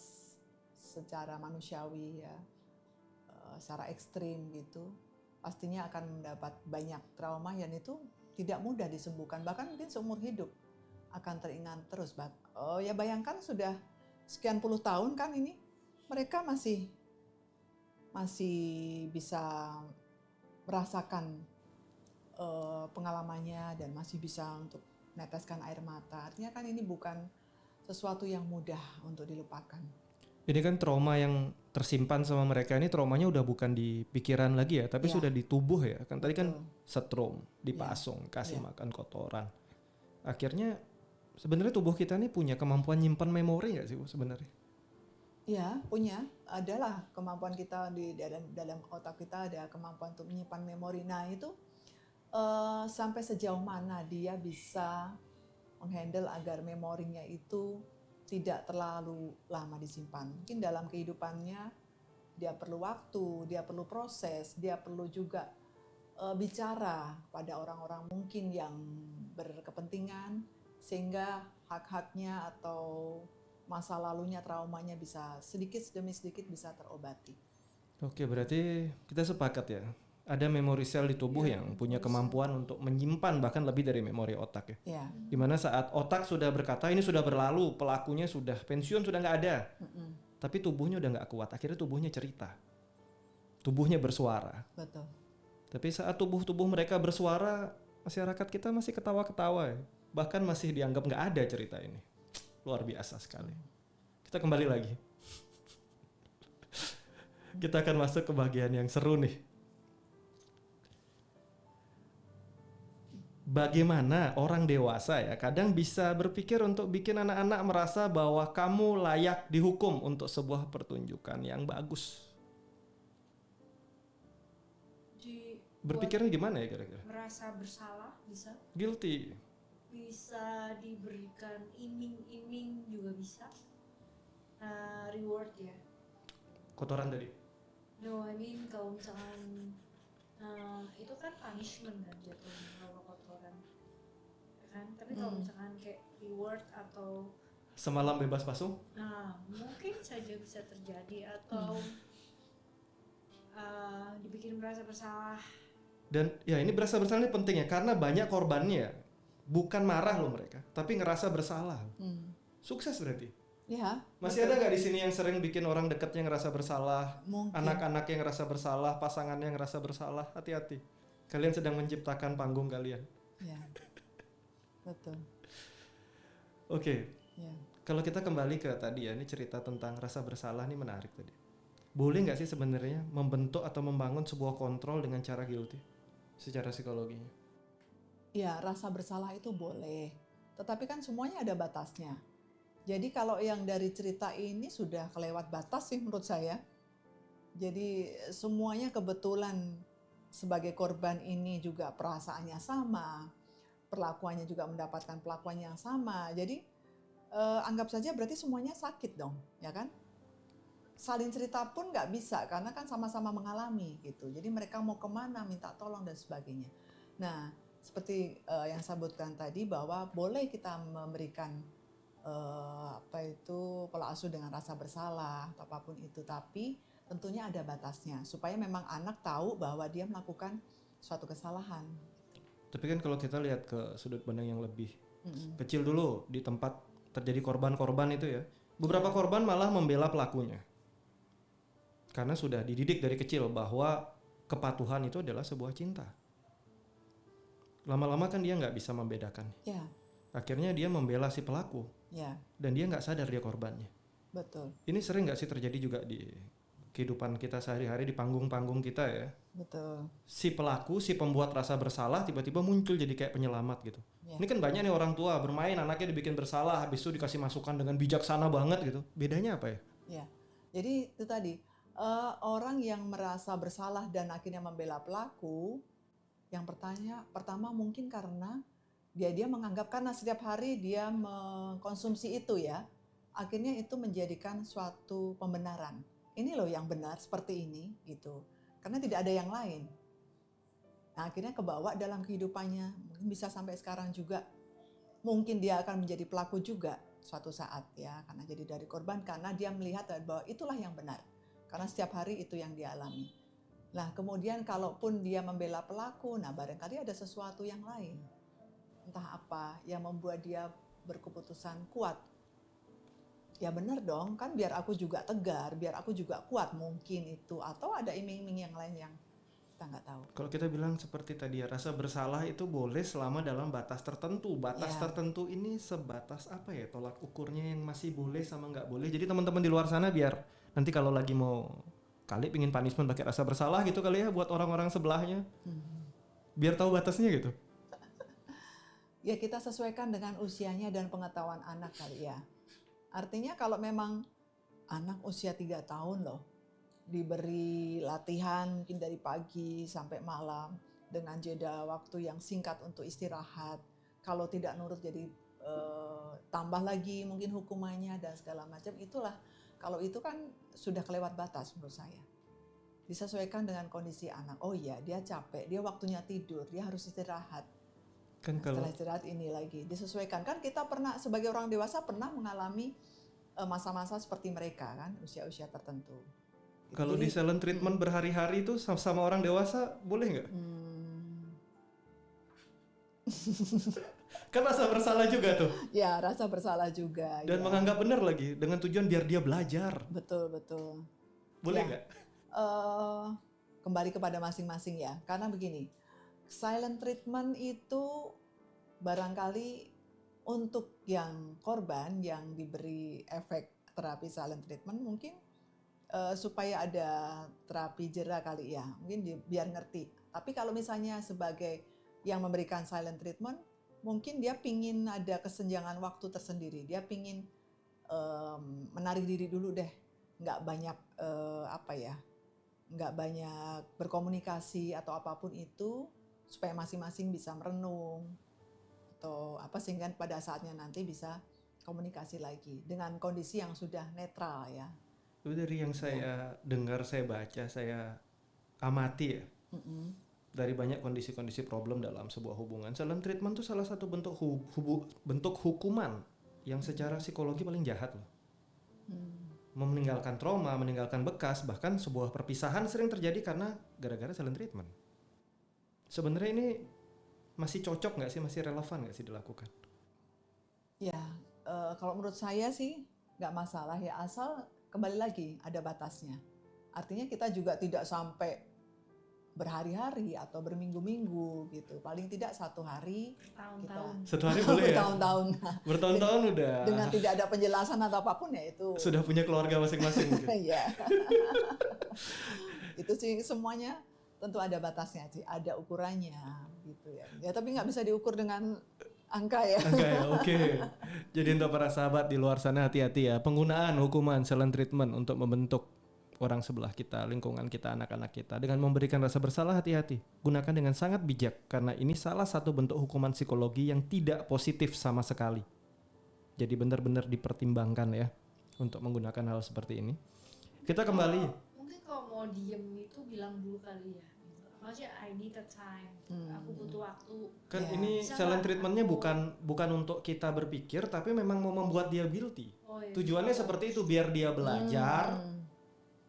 secara manusiawi, ya, secara ekstrim gitu, pastinya akan mendapat banyak trauma yang itu tidak mudah disembuhkan, bahkan mungkin seumur hidup akan teringat terus. Ya bayangkan sudah sekian puluh tahun kan ini mereka masih bisa merasakan pengalamannya dan masih bisa untuk meneteskan air mata. Artinya kan ini bukan sesuatu yang mudah untuk dilupakan. Ini kan trauma yang tersimpan sama mereka ini, traumanya udah bukan di pikiran lagi ya, tapi sudah di tubuh ya. Kan tadi kan setrum, dipasung, kasih makan kotoran. Akhirnya sebenarnya tubuh kita ini punya kemampuan nyimpan memori nggak sih Bu sebenarnya? Ya, punya. Adalah kemampuan kita di dalam otak kita, ada kemampuan untuk menyimpan memori. Nah itu sampai sejauh mana dia bisa menghandle agar memorinya itu tidak terlalu lama disimpan. Mungkin dalam kehidupannya dia perlu waktu, dia perlu proses, dia perlu juga bicara pada orang-orang mungkin yang berkepentingan, sehingga hak-haknya atau masa lalunya, traumanya bisa sedikit demi sedikit bisa terobati. Oke, berarti kita sepakat ya Ada memori sel di tubuh yang punya kemampuan untuk menyimpan bahkan lebih dari memori otak ya. Ya. Dimana saat otak sudah berkata ini sudah berlalu, pelakunya sudah pensiun, sudah nggak ada. Tapi tubuhnya udah nggak kuat, akhirnya tubuhnya cerita. Tubuhnya bersuara. Betul. Tapi saat tubuh-tubuh mereka bersuara, masyarakat kita masih ketawa-ketawa ya. Bahkan masih dianggap nggak ada cerita ini. Luar biasa sekali. Kita kembali lagi. Kita akan masuk ke bagian yang seru nih. Bagaimana orang dewasa ya kadang bisa berpikir untuk bikin anak-anak merasa bahwa kamu layak dihukum untuk sebuah pertunjukan yang bagus. Berpikirnya gimana ya kira-kira? Merasa bersalah bisa, Guilty. bisa diberikan iming-iming juga bisa. Reward ya. Kotoran tadi. No, I mean kalau misalkan itu kan punishment kan jatuhnya kalau kotoran, ya kan? Tapi kalau misalkan kayak reward atau Semalam bebas pasung? mungkin saja bisa terjadi atau dibikin merasa bersalah. Dan ya ini berasa bersalah ini penting ya karena banyak korbannya bukan marah loh mereka, tapi ngerasa bersalah. Sukses berarti. Ya. Masih ada nggak di sini yang sering bikin orang dekatnya ngerasa bersalah, Mungkin. anak-anak yang ngerasa bersalah, pasangannya yang ngerasa bersalah? Hati-hati. Kalian sedang menciptakan panggung kalian. Ya. Betul. Oke. Ya. Kalau kita kembali ke tadi ya, ini cerita tentang rasa bersalah ini menarik tadi. Boleh nggak sih sebenarnya membentuk atau membangun sebuah kontrol dengan cara guilty secara psikologinya? Ya, rasa bersalah itu boleh. Tetapi kan semuanya ada batasnya. Jadi kalau yang dari cerita ini sudah kelewat batas sih menurut saya. Jadi semuanya kebetulan sebagai korban ini juga perasaannya sama, perlakuannya juga mendapatkan perlakuan yang sama. Jadi anggap saja berarti semuanya sakit dong, ya kan? Saling cerita pun nggak bisa karena kan sama-sama mengalami gitu. Jadi mereka mau kemana, minta tolong dan sebagainya. Nah, seperti yang saya sebutkan tadi bahwa boleh kita memberikan pola asuh dengan rasa bersalah atau apapun itu, tapi tentunya ada batasnya supaya memang anak tahu bahwa dia melakukan suatu kesalahan. Tapi kan kalau kita lihat ke sudut pandang yang lebih kecil dulu di tempat terjadi korban-korban itu ya, beberapa korban malah membela pelakunya karena sudah dididik dari kecil bahwa kepatuhan itu adalah sebuah cinta. Lama-lama kan dia nggak bisa membedakan. Ya. Akhirnya dia membela si pelaku. Ya. Dan dia nggak sadar dia korbannya. Betul. Ini sering nggak sih terjadi juga di kehidupan kita sehari-hari di panggung-panggung kita ya? Betul. Si pelaku, si pembuat rasa bersalah tiba-tiba muncul jadi kayak penyelamat gitu. Ya. Ini kan banyak nih orang tua bermain anaknya dibikin bersalah, habis itu dikasih masukan dengan bijaksana banget gitu. Bedanya apa ya? Ya. Jadi itu tadi orang yang merasa bersalah dan akhirnya membela pelaku, yang pertama mungkin karena dia menganggap karena setiap hari dia mengkonsumsi itu ya, akhirnya itu menjadikan suatu pembenaran. Ini loh yang benar seperti ini gitu. Karena tidak ada yang lain. Nah, akhirnya kebawa dalam kehidupannya, mungkin bisa sampai sekarang juga. Mungkin dia akan menjadi pelaku juga suatu saat ya, karena jadi dari korban karena dia melihat bahwa itulah yang benar. Karena setiap hari itu yang dia alami. Nah, kemudian kalaupun dia membela pelaku, nah barangkali ada sesuatu yang lain. Entah apa yang membuat dia berkeputusan kuat. Ya benar dong, kan biar aku juga tegar, biar aku juga kuat mungkin itu. Atau ada iming-iming yang lain yang kita nggak tahu. Kalau kita bilang seperti tadi ya, rasa bersalah itu boleh selama dalam batas tertentu. Batas tertentu ini sebatas apa ya, tolak ukurnya yang masih boleh sama nggak boleh. Jadi teman-teman di luar sana biar nanti kalau lagi mau kali pingin punishment pakai rasa bersalah gitu kali ya buat orang-orang sebelahnya. Biar tahu batasnya gitu. Ya kita sesuaikan dengan usianya dan pengetahuan anak kali ya. Artinya kalau memang anak usia 3 tahun loh, diberi latihan mungkin dari pagi sampai malam dengan jeda waktu yang singkat untuk istirahat. Kalau tidak nurut jadi tambah lagi mungkin hukumannya dan segala macam. Itulah, kalau itu kan sudah kelewat batas menurut saya. Disesuaikan dengan kondisi anak. Oh iya, dia capek, dia waktunya tidur, dia harus istirahat. Kan Setelah istirahat ini lagi disesuaikan. Kan kita pernah sebagai orang dewasa pernah mengalami masa-masa seperti mereka kan, usia-usia tertentu. Kalau di Jadi, silent treatment berhari-hari itu sama orang dewasa boleh nggak? Kan rasa bersalah juga tuh. ya rasa bersalah juga. Dan ya. menganggap benar lagi dengan tujuan biar dia belajar. Betul betul. Boleh Ya. nggak? Kembali kepada masing-masing ya. Karena begini, silent treatment itu barangkali untuk yang korban yang diberi efek terapi silent treatment mungkin supaya ada terapi jera kali ya, mungkin biar ngerti. Tapi kalau misalnya sebagai yang memberikan silent treatment, mungkin dia pingin ada kesenjangan waktu tersendiri. Dia pingin menarik diri dulu deh, nggak banyak nggak banyak berkomunikasi atau apapun itu, supaya masing-masing bisa merenung atau apa sehingga pada saatnya nanti bisa komunikasi lagi dengan kondisi yang sudah netral ya. Itu dari yang saya dengar, saya baca, saya amati ya. Dari banyak kondisi-kondisi problem dalam sebuah hubungan, silent treatment itu salah satu bentuk bentuk hukuman yang secara psikologi paling jahat loh. Meninggalkan trauma, meninggalkan bekas, bahkan sebuah perpisahan sering terjadi karena gara-gara silent treatment. Sebenarnya ini masih cocok nggak sih, masih relevan nggak sih dilakukan? Ya, kalau menurut saya sih nggak masalah ya, asal kembali lagi ada batasnya. Artinya kita juga tidak sampai berhari-hari atau berminggu-minggu gitu. Paling tidak 1 hari Tahun-tahun. Satu hari boleh ya? bertahun-tahun Bertahun-tahun udah. dengan tidak ada penjelasan atau apapun ya itu. Sudah punya keluarga masing-masing. Gitu. Ya. Itu sih semuanya tentu ada batasnya sih, ada ukurannya gitu ya. Ya tapi nggak bisa diukur dengan angka ya. Oke, oke. Jadi untuk para sahabat di luar sana hati-hati ya. Penggunaan hukuman silent treatment untuk membentuk orang sebelah kita, lingkungan kita, anak-anak kita. Dengan memberikan rasa bersalah, hati-hati. Gunakan dengan sangat bijak. Karena ini salah satu bentuk hukuman psikologi yang tidak positif sama sekali. Jadi benar-benar dipertimbangkan ya. Untuk menggunakan hal seperti ini. Kita kembali. Mungkin kalau mau diem itu bilang dulu kali ya. Maksudnya I need a time. Aku butuh waktu. Kan Ya. ini silent treatmentnya bukan untuk kita berpikir, tapi memang mau membuat dia guilty. Oh, iya. Tujuannya seperti itu, biar dia belajar,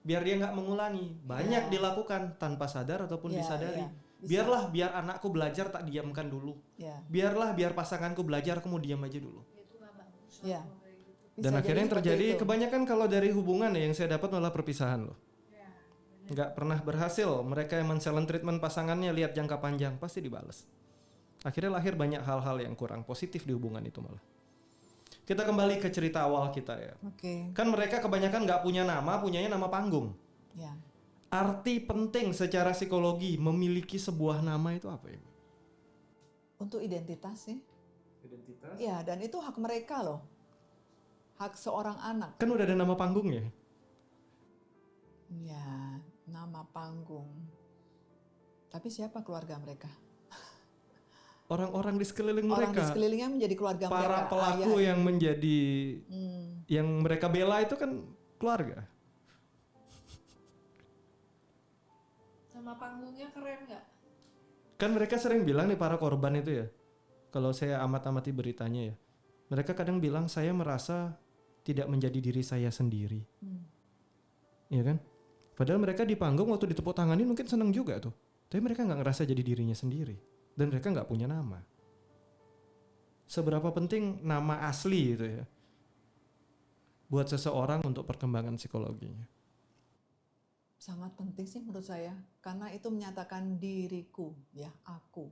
biar dia nggak mengulangi. Banyak dilakukan tanpa sadar ataupun Ya, disadari. ya. Bisa. Biar anakku belajar tak diamkan dulu. Ya. Biar pasanganku belajar, aku mau diam aja dulu. Itu nggak bagus. Ya. kalau kayak gitu. Bisa Dan akhirnya jadi yang seperti terjadi itu. kebanyakan kalau dari hubungan ya, yang saya dapat malah perpisahan loh. Ya, Nggak pernah berhasil. Mereka yang men-silent treatment pasangannya lihat jangka panjang pasti dibales. Akhirnya lahir banyak hal-hal yang kurang positif di hubungan itu malah. Kita kembali ke cerita awal kita ya. Oke. Kan mereka kebanyakan nggak punya nama, punyanya nama panggung. Ya. Arti penting secara psikologi memiliki sebuah nama itu apa ya? Untuk identitas sih. Identitas. Ya, dan itu hak mereka loh. Hak seorang anak. Kan udah ada nama panggungnya. Ya, nama panggung. Tapi siapa keluarga mereka? Orang-orang di sekeliling Orang di mereka. sekelilingnya menjadi keluarga mereka. Para pelaku ayah. yang menjadi Hmm. yang mereka bela itu kan keluarga. sama panggungnya keren nggak? Kan mereka sering bilang nih para korban itu ya. Kalau saya amat-amati beritanya ya. Mereka kadang bilang saya merasa tidak menjadi diri saya sendiri. Iya kan? Padahal mereka di panggung waktu ditepuk tanganin mungkin seneng juga tuh. Tapi mereka nggak ngerasa jadi dirinya sendiri. Dan mereka nggak punya nama. Seberapa penting nama asli itu ya. Buat seseorang untuk perkembangan psikologinya. Sangat penting sih menurut saya. Karena itu menyatakan diriku, ya aku.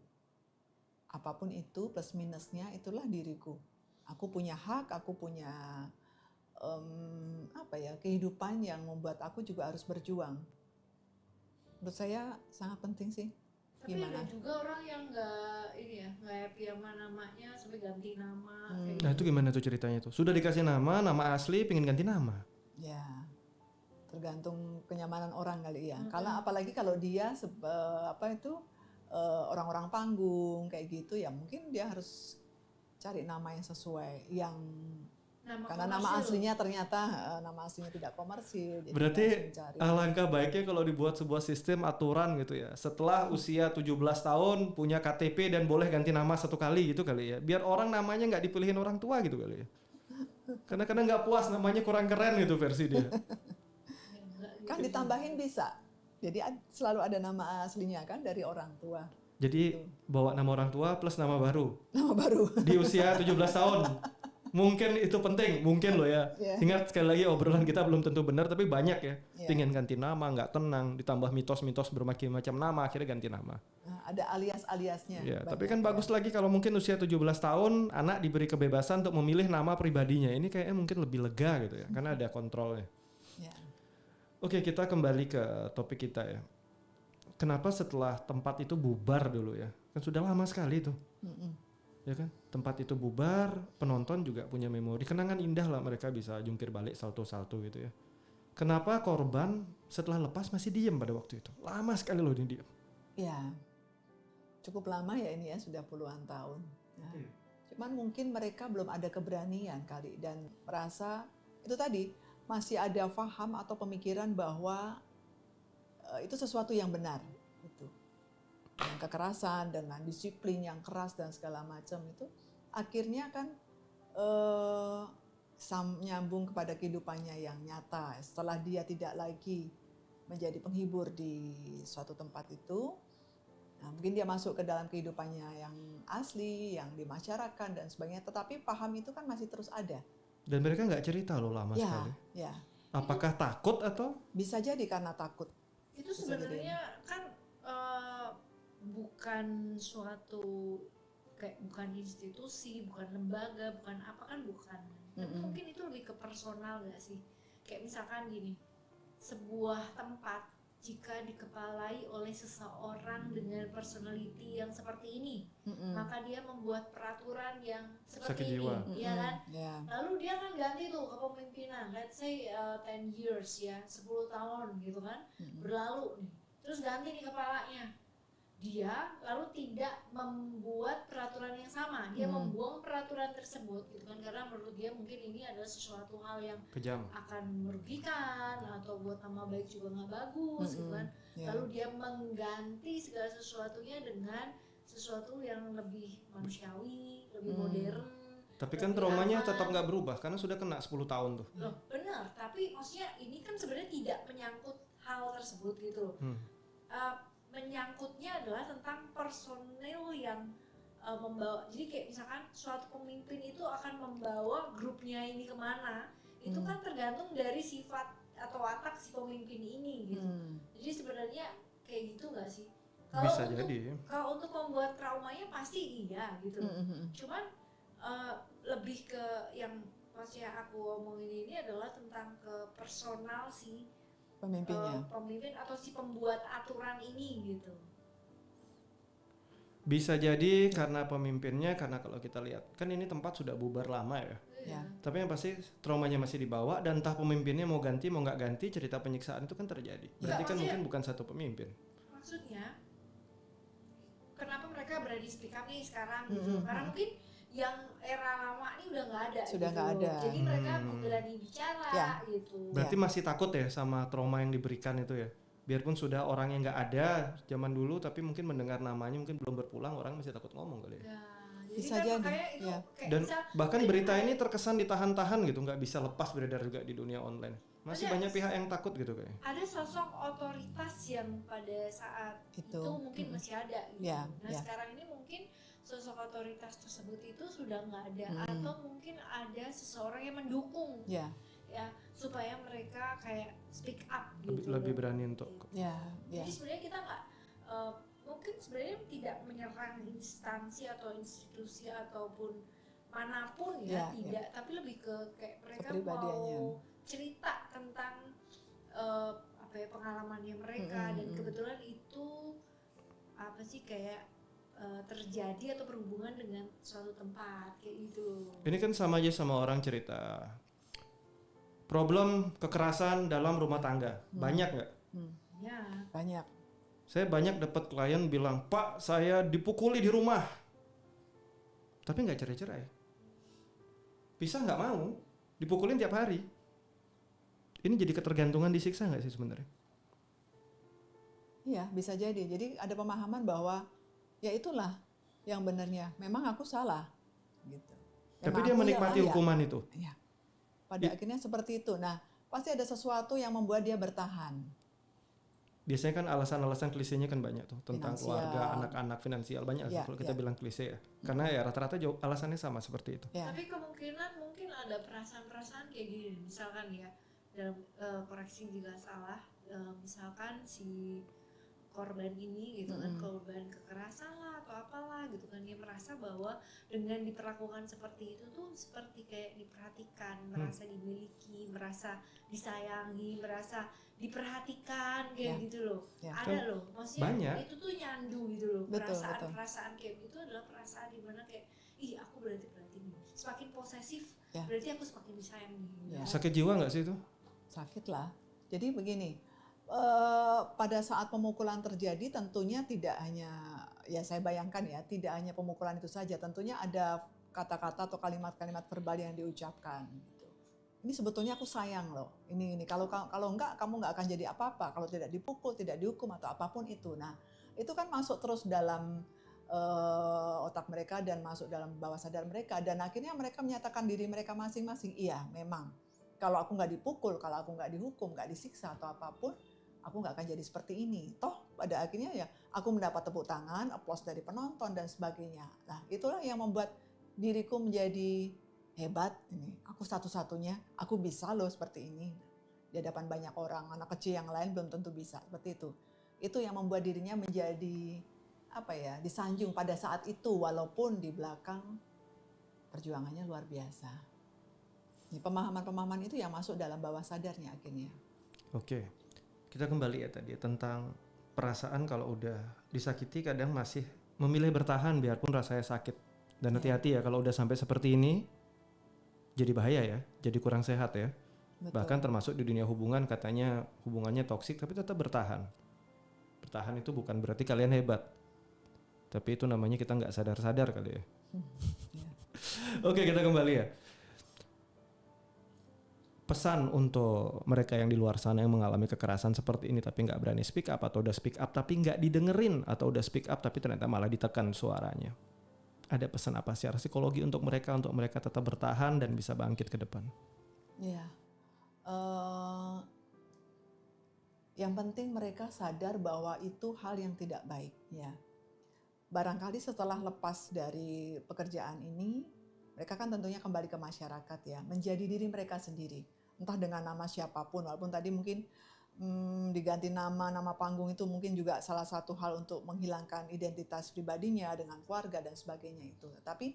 Apapun itu plus minusnya itulah diriku. Aku punya hak, aku punya kehidupan yang membuat aku juga harus berjuang. Menurut saya sangat penting sih. Tapi Gimana? ada juga orang yang nggak happy sama namanya sampai ganti nama. Kayak Nah itu gimana tuh ceritanya tuh? Sudah dikasih nama asli, pengen ganti nama. Ya, tergantung kenyamanan orang kali ya. Karena apalagi kalau dia orang-orang panggung kayak gitu ya, mungkin dia harus cari nama yang sesuai, yang nama karena nama komersil. aslinya ternyata nama aslinya tidak komersil. Jadi Berarti dia harus mencari. alangkah baiknya kalau dibuat sebuah sistem aturan gitu ya. Setelah usia 17 tahun punya KTP dan boleh ganti nama 1 kali gitu kali ya. Biar orang namanya nggak dipilihin orang tua gitu kali ya. Karena kadang nggak puas namanya kurang keren gitu versi dia. Kan ditambahin bisa. Jadi selalu ada nama aslinya kan dari orang tua. Jadi bawa nama orang tua plus nama baru Nama baru. di usia 17 tahun. Mungkin itu penting, mungkin loh ya. Yeah. Ingat sekali lagi obrolan kita belum tentu benar tapi banyak ya. Yeah. Pingin ganti nama, nggak tenang, ditambah mitos-mitos bermacam-macam nama, akhirnya ganti nama. Nah, ada alias-aliasnya. Ya, banyak tapi kan ya. bagus lagi kalau mungkin usia 17 tahun anak diberi kebebasan untuk memilih nama pribadinya. Ini kayaknya mungkin lebih lega gitu ya, karena ada kontrolnya. Ya. Oke, kita kembali ke topik kita ya. Kenapa setelah tempat itu bubar dulu ya? Kan sudah lama sekali tuh. Ya kan? Tempat itu bubar, penonton juga punya memori. Kenangan indah lah, mereka bisa jungkir balik salto-salto gitu ya. Kenapa korban setelah lepas masih diem pada waktu itu? Lama sekali loh dia diem. Ya, cukup lama ya ini ya, sudah puluhan tahun. Nah, Iya. cuman mungkin mereka belum ada keberanian kali dan merasa itu tadi masih ada faham atau pemikiran bahwa itu sesuatu yang benar. Gitu. Dengan kekerasan, dengan disiplin yang keras dan segala macam itu akhirnya kan nyambung kepada kehidupannya yang nyata. Setelah dia tidak lagi menjadi penghibur di suatu tempat itu, nah, mungkin dia masuk ke dalam kehidupannya yang asli, yang di masyarakat dan sebagainya. Tetapi paham itu kan masih terus ada. Dan mereka nggak cerita loh lama sekali. Ya, Apakah takut atau? bisa jadi karena takut. Itu Bisa jadi. sebenarnya kan bukan suatu kayak bukan institusi, bukan lembaga, bukan apa kan bukan. Tapi mungkin itu lebih ke personal gak sih? Kayak misalkan gini, sebuah tempat jika dikepalai oleh seseorang dengan personality yang seperti ini, maka dia membuat peraturan yang Sakit seperti jiwa. ini, ya kan? Ya. Lalu dia kan ganti tuh kepemimpinan, let's say 10 years ya, 10 tahun gitu kan, berlalu nih. Terus ganti nih kepalanya. Dia lalu tidak membuat peraturan yang sama, dia membuang peraturan tersebut gitu kan, karena menurut dia mungkin ini adalah sesuatu hal yang Kejam. akan merugikan atau buat nama baik juga nggak bagus gitu kan. Ya. Lalu dia mengganti segala sesuatunya dengan sesuatu yang lebih manusiawi, lebih modern. Tapi kan lebih traumanya aman. tetap nggak berubah karena sudah kena 10 tahun tuh. Loh, benar, tapi maksudnya ini kan sebenarnya tidak menyangkut hal tersebut gitu loh. Menyangkutnya adalah tentang personil yang membawa. Jadi kayak misalkan suatu pemimpin itu akan membawa grupnya ini kemana, itu kan tergantung dari sifat atau watak si pemimpin ini gitu. Jadi sebenarnya kayak gitu nggak sih? Bisa jadi. Kalau untuk membuat traumanya pasti iya gitu. Cuman lebih ke yang maksudnya aku omongin ini adalah tentang ke personal si Pemimpinnya. pemimpin atau si pembuat aturan ini gitu. Bisa jadi karena pemimpinnya, karena kalau kita lihat kan ini tempat sudah bubar lama ya. Ya. Tapi yang pasti traumanya masih dibawa dan entah pemimpinnya mau ganti mau nggak ganti, cerita penyiksaan itu kan terjadi. Berarti kan maksudnya- mungkin bukan satu pemimpin. Maksudnya kenapa mereka berani speak up nih sekarang gitu? Karena mungkin yang era lama ini udah nggak ada. Sudah gitu nggak loh. ada. Jadi mereka berani bicara Ya. gitu. Berarti masih takut ya sama trauma yang diberikan itu ya. Biarpun sudah orang yang nggak ada zaman dulu, tapi mungkin mendengar namanya mungkin belum berpulang, orang masih takut ngomong kali ya. Ya, jadi Bisa kan jadi, makanya itu ya. kayak Dan misal, bahkan berita ini terkesan ditahan-tahan gitu, nggak bisa lepas beredar juga di dunia online. Masih Ada- banyak pihak yang takut gitu kayaknya. ada sosok otoritas yang pada saat itu, Itu. mungkin masih ada gitu. Ya, Nah ya. sekarang ini mungkin sosok otoritas tersebut itu sudah nggak ada, atau mungkin ada seseorang yang mendukung Ya. ya supaya mereka kayak speak up gitu. Lebih berani untuk Ya. Ya. Jadi sebenarnya kita nggak mungkin sebenarnya tidak menyerang instansi atau institusi ataupun manapun ya, Ya, tidak, tapi lebih ke kayak mereka Kepribadiannya. mau cerita tentang apa ya pengalamannya mereka dan kebetulan itu apa sih kayak terjadi atau berhubungan dengan suatu tempat kayak gitu. Ini kan sama aja sama orang cerita problem kekerasan dalam rumah tangga. Banyak nggak? Ya, Banyak. Saya banyak dapat klien bilang, Pak, saya dipukuli di rumah. Tapi nggak cerai-cerai. Bisa nggak mau, dipukulin tiap hari. Ini jadi ketergantungan, disiksa nggak sih sebenarnya? Iya, bisa jadi. Jadi ada pemahaman bahwa ya itulah yang benarnya. Memang aku salah, gitu. Tapi Memang dia aku menikmati yang layak. hukuman itu. Iya. Pada akhirnya seperti itu. Nah, pasti ada sesuatu yang membuat dia bertahan. Biasanya kan alasan-alasan klisenya kan banyak tuh tentang Finansial. keluarga, anak-anak, finansial banyak Ya, kalau kita ya. bilang klise ya. Karena ya rata-rata alasannya sama seperti itu. Ya. Tapi kemungkinan mungkin ada perasaan-perasaan kayak gini, misalkan ya dalam koreksi jika salah, misalkan si korban ini gitu kan, korban kekerasan lah atau apalah gitu kan, dia merasa bahwa dengan diperlakukan seperti itu tuh seperti kayak diperhatikan, merasa dimiliki, merasa disayangi, merasa diperhatikan kayak Ya. gitu loh. Ya. Ada loh, maksudnya Banyak. itu tuh nyandu gitu loh. Betul, Perasaan kayak gitu adalah perasaan dimana kayak ih aku berarti nih. Semakin posesif Ya. berarti aku semakin disayangi. Ya. Sakit jiwa nggak sih itu? Sakit lah. Jadi begini, pada saat pemukulan terjadi tentunya tidak hanya, ya saya bayangkan ya, tidak hanya pemukulan itu saja, tentunya ada kata-kata atau kalimat-kalimat verbal yang diucapkan. Gitu. Ini sebetulnya aku sayang loh. Ini kalau enggak kamu nggak akan jadi apa-apa. Kalau tidak dipukul, tidak dihukum atau apapun itu. Nah itu kan masuk terus dalam otak mereka dan masuk dalam bawah sadar mereka, dan akhirnya mereka menyatakan diri mereka masing-masing, iya memang kalau aku nggak dipukul, kalau aku nggak dihukum, nggak disiksa atau apapun, aku nggak akan jadi seperti ini. Toh pada akhirnya ya aku mendapat tepuk tangan, aplaus dari penonton dan sebagainya. Nah itulah yang membuat diriku menjadi hebat. Ini aku satu-satunya, aku bisa loh seperti ini di hadapan banyak orang. Anak kecil yang lain belum tentu bisa seperti itu. Itu yang membuat dirinya menjadi apa ya, disanjung pada saat itu, walaupun di belakang perjuangannya luar biasa. Pemahaman-pemahaman itu yang masuk dalam bawah sadarnya akhirnya. Oke, kita kembali ya tadi tentang perasaan kalau udah disakiti kadang masih memilih bertahan biarpun rasanya sakit. Dan hati-hati ya kalau udah sampai seperti ini, jadi bahaya ya, jadi kurang sehat ya. Betul. Bahkan termasuk di dunia hubungan katanya hubungannya toksik tapi tetap bertahan. Bertahan itu bukan berarti kalian hebat, tapi itu namanya kita nggak sadar-sadar kali ya. Oke, kita kembali ya. Pesan untuk mereka yang di luar sana yang mengalami kekerasan seperti ini tapi nggak berani speak up atau udah speak up tapi nggak didengerin atau udah speak up tapi ternyata malah ditekan suaranya. Ada pesan apa secara psikologi untuk mereka tetap bertahan dan bisa bangkit ke depan? Iya. Yang penting mereka sadar bahwa itu hal yang tidak baik ya. Barangkali setelah lepas dari pekerjaan ini, mereka kan tentunya kembali ke masyarakat ya, menjadi diri mereka sendiri. Entah dengan nama siapapun, walaupun tadi mungkin diganti nama panggung itu mungkin juga salah satu hal untuk menghilangkan identitas pribadinya dengan keluarga dan sebagainya itu. Tapi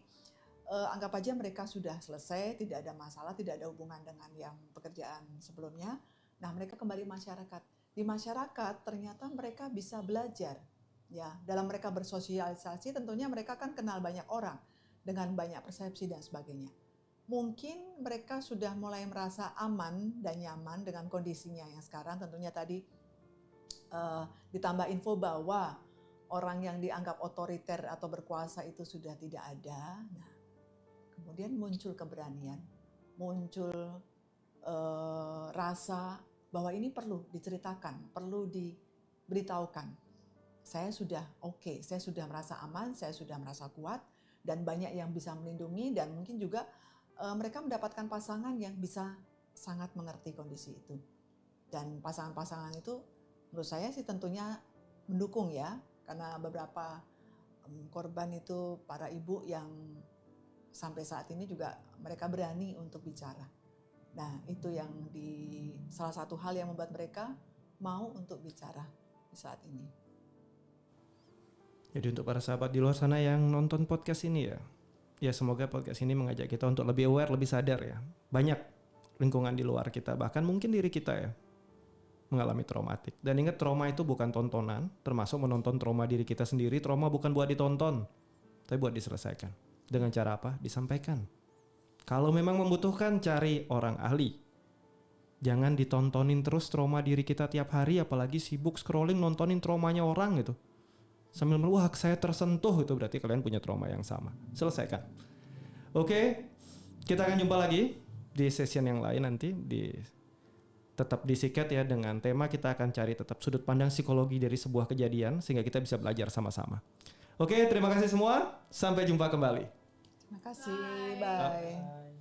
anggap aja mereka sudah selesai, tidak ada masalah, tidak ada hubungan dengan yang pekerjaan sebelumnya. Nah mereka kembali masyarakat. Di masyarakat ternyata mereka bisa belajar. Ya, dalam mereka bersosialisasi tentunya mereka kan kenal banyak orang dengan banyak persepsi dan sebagainya. Mungkin mereka sudah mulai merasa aman dan nyaman dengan kondisinya yang sekarang. Tentunya tadi ditambah info bahwa orang yang dianggap otoriter atau berkuasa itu sudah tidak ada. Nah, kemudian muncul keberanian, muncul rasa bahwa ini perlu diceritakan, perlu diberitahukan. Saya sudah oke, saya sudah merasa aman, saya sudah merasa kuat, dan banyak yang bisa melindungi, dan mungkin juga mereka mendapatkan pasangan yang bisa sangat mengerti kondisi itu. Dan pasangan-pasangan itu menurut saya sih tentunya mendukung ya, karena beberapa korban itu para ibu yang sampai saat ini juga mereka berani untuk bicara. Nah itu yang salah satu hal yang membuat mereka mau untuk bicara di saat ini. Jadi untuk para sahabat di luar sana yang nonton podcast ini ya semoga podcast ini mengajak kita untuk lebih aware, lebih sadar ya. Banyak lingkungan di luar kita, bahkan mungkin diri kita ya, mengalami traumatik. Dan ingat, trauma itu bukan tontonan, termasuk menonton trauma diri kita sendiri. Trauma bukan buat ditonton, tapi buat diselesaikan. Dengan cara apa? Disampaikan. Kalau memang membutuhkan, cari orang ahli. Jangan ditontonin terus trauma diri kita tiap hari, apalagi sibuk scrolling nontonin traumanya orang gitu. Sambil wah saya tersentuh, itu berarti kalian punya trauma yang sama. Selesaikan. Oke, kita akan jumpa lagi di session yang lain nanti. Tetap di Siket ya, dengan tema kita akan cari tetap sudut pandang psikologi dari sebuah kejadian sehingga kita bisa belajar sama-sama. Oke, terima kasih semua. Sampai jumpa kembali. Terima kasih, bye.